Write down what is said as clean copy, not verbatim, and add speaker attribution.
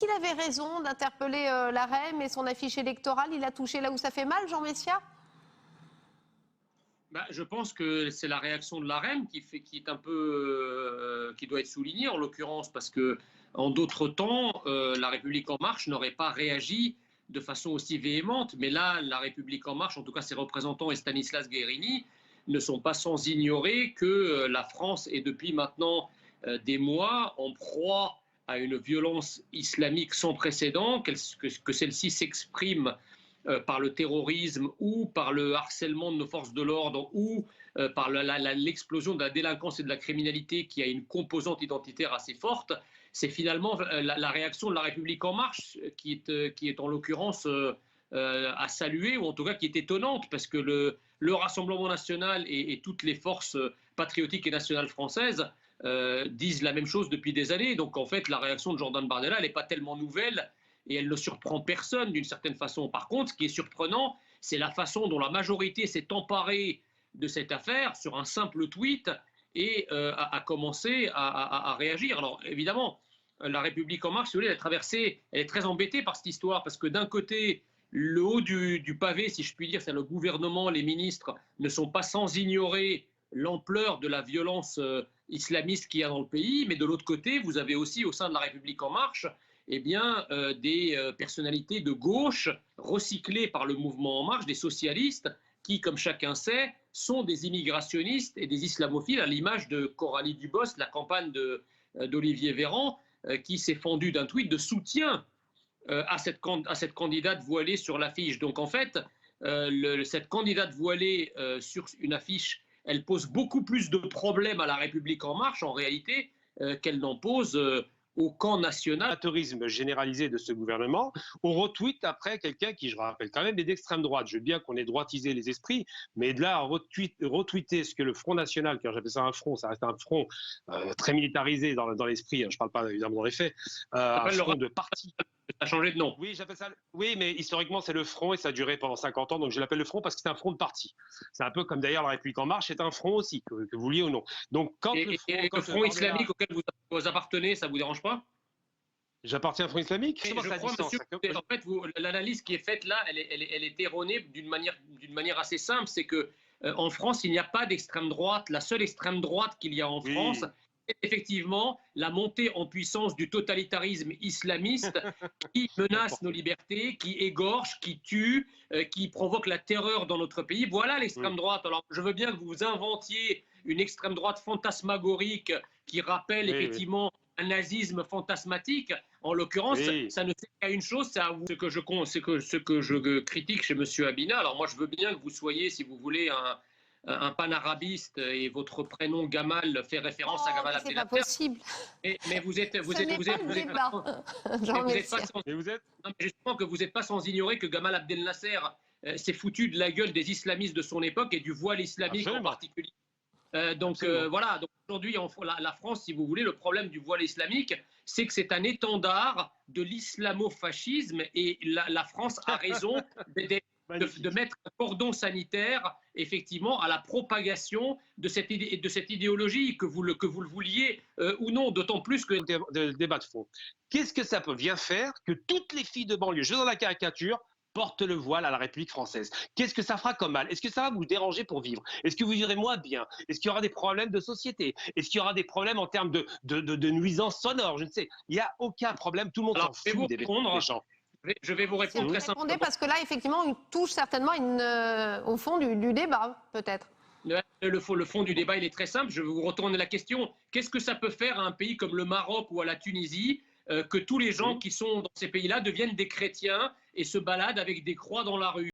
Speaker 1: qu'il avait raison d'interpeller la REM et son affiche électorale? Il a touché là où ça fait mal, Jean Messia?
Speaker 2: Je pense que c'est la réaction de la REM qui est un peu qui doit être soulignée en l'occurrence, parce que en d'autres temps, la République en marche n'aurait pas réagi de façon aussi véhémente. Mais là, la République en marche, en tout cas ses représentants et Stanislas Guerini, ne sont pas sans ignorer que la France est depuis maintenant des mois en proie à une violence islamique sans précédent, que celle-ci s'exprime par le terrorisme ou par le harcèlement de nos forces de l'ordre ou par l'explosion de la délinquance et de la criminalité qui a une composante identitaire assez forte. C'est finalement la réaction de la République en marche qui est en l'occurrence à saluer, ou en tout cas qui est étonnante, parce que le Rassemblement national et toutes les forces patriotiques et nationales françaises disent la même chose depuis des années. Donc en fait, la réaction de Jordan Bardella, elle n'est pas tellement nouvelle et elle ne surprend personne d'une certaine façon. Par contre, ce qui est surprenant, c'est la façon dont la majorité s'est emparée de cette affaire sur un simple tweet et a commencé à réagir. Alors évidemment, la République en marche, si vous voulez, elle est très embêtée par cette histoire, parce que d'un côté, le haut du pavé, si je puis dire, c'est le gouvernement, les ministres, ne sont pas sans ignorer l'ampleur de la violence islamiste qu'il y a dans le pays, mais de l'autre côté, vous avez aussi au sein de la République en marche des personnalités de gauche recyclées par le mouvement En Marche, des socialistes, qui, comme chacun sait, sont des immigrationnistes et des islamophiles, à l'image de Coralie Dubos, la campagne d'Olivier Véran, qui s'est fendue d'un tweet de soutien à cette candidate voilée sur l'affiche. Donc en fait, cette candidate voilée sur une affiche, elle pose beaucoup plus de problèmes à la République En Marche, en réalité, qu'elle n'en pose au camp national.
Speaker 3: Amateurisme généralisé de ce gouvernement, on retweet après quelqu'un qui, je rappelle quand même, est d'extrême droite. Je veux bien qu'on ait droitisé les esprits, mais de là à retweeter ce que le Front National, car j'appelle ça un front, ça reste un front très militarisé dans l'esprit, hein, je ne parle pas évidemment dans les faits, un front de parti.
Speaker 2: Ça a changé de nom.
Speaker 3: Oui, j'appelle ça. Oui, mais historiquement, c'est le Front et ça a duré pendant 50 ans. Donc, je l'appelle le Front parce que c'est un front de parti. C'est un peu comme d'ailleurs la République En Marche est un front aussi, que vous vouliez ou non. Donc, quand
Speaker 2: le Front islamique auquel vous appartenez, ça ne vous dérange pas?
Speaker 3: J'appartiens à un Front islamique.
Speaker 2: Je crois, monsieur, en fait, l'analyse qui est faite là, elle est erronée d'une manière assez simple. C'est que en France, il n'y a pas d'extrême droite. La seule extrême droite qu'il y a en France, effectivement, la montée en puissance du totalitarisme islamiste qui menace nos libertés, qui égorge, qui tue, qui provoque la terreur dans notre pays. Voilà l'extrême droite. Alors, je veux bien que vous inventiez une extrême droite fantasmagorique qui rappelle effectivement un nazisme fantasmatique. En l'occurrence, ça ne sert qu'à une chose, c'est ce que je critique chez M. Habina. Alors moi, je veux bien que vous soyez, si vous voulez, un panarabiste et votre prénom Gamal fait référence à Gamal Abdel Nasser.
Speaker 1: C'est pas possible.
Speaker 2: Mais vous êtes justement que vous n'êtes pas sans ignorer que Gamal Abdel Nasser s'est foutu de la gueule des islamistes de son époque et du voile islamique en particulier. Voilà, donc aujourd'hui, la France, si vous voulez, le problème du voile islamique, c'est que c'est un étendard de l'islamo-fascisme et la France a raison de mettre un cordon sanitaire, effectivement, à la propagation de cette idéologie, que vous le vouliez ou non, d'autant plus que...
Speaker 3: Le débat de fond. Qu'est-ce que ça peut bien faire que toutes les filles de banlieue, je vais dans la caricature, portent le voile à la République française? Qu'est-ce que ça fera comme mal? Est-ce que ça va vous déranger pour vivre? Est-ce que vous vivrez moins bien? Est-ce qu'il y aura des problèmes de société? Est-ce qu'il y aura des problèmes en termes de nuisances sonores? Je ne sais. Il n'y a aucun problème. Tout le monde s'en fout des gens.
Speaker 2: Je vais vous répondre très simplement.
Speaker 1: Parce que là, effectivement, il touche certainement au fond du débat, peut-être.
Speaker 2: Le fond du débat, il est très simple. Je vais vous retourner la question. Qu'est-ce que ça peut faire à un pays comme le Maroc ou à la Tunisie que tous les gens qui sont dans ces pays-là deviennent des chrétiens et se baladent avec des croix dans la rue?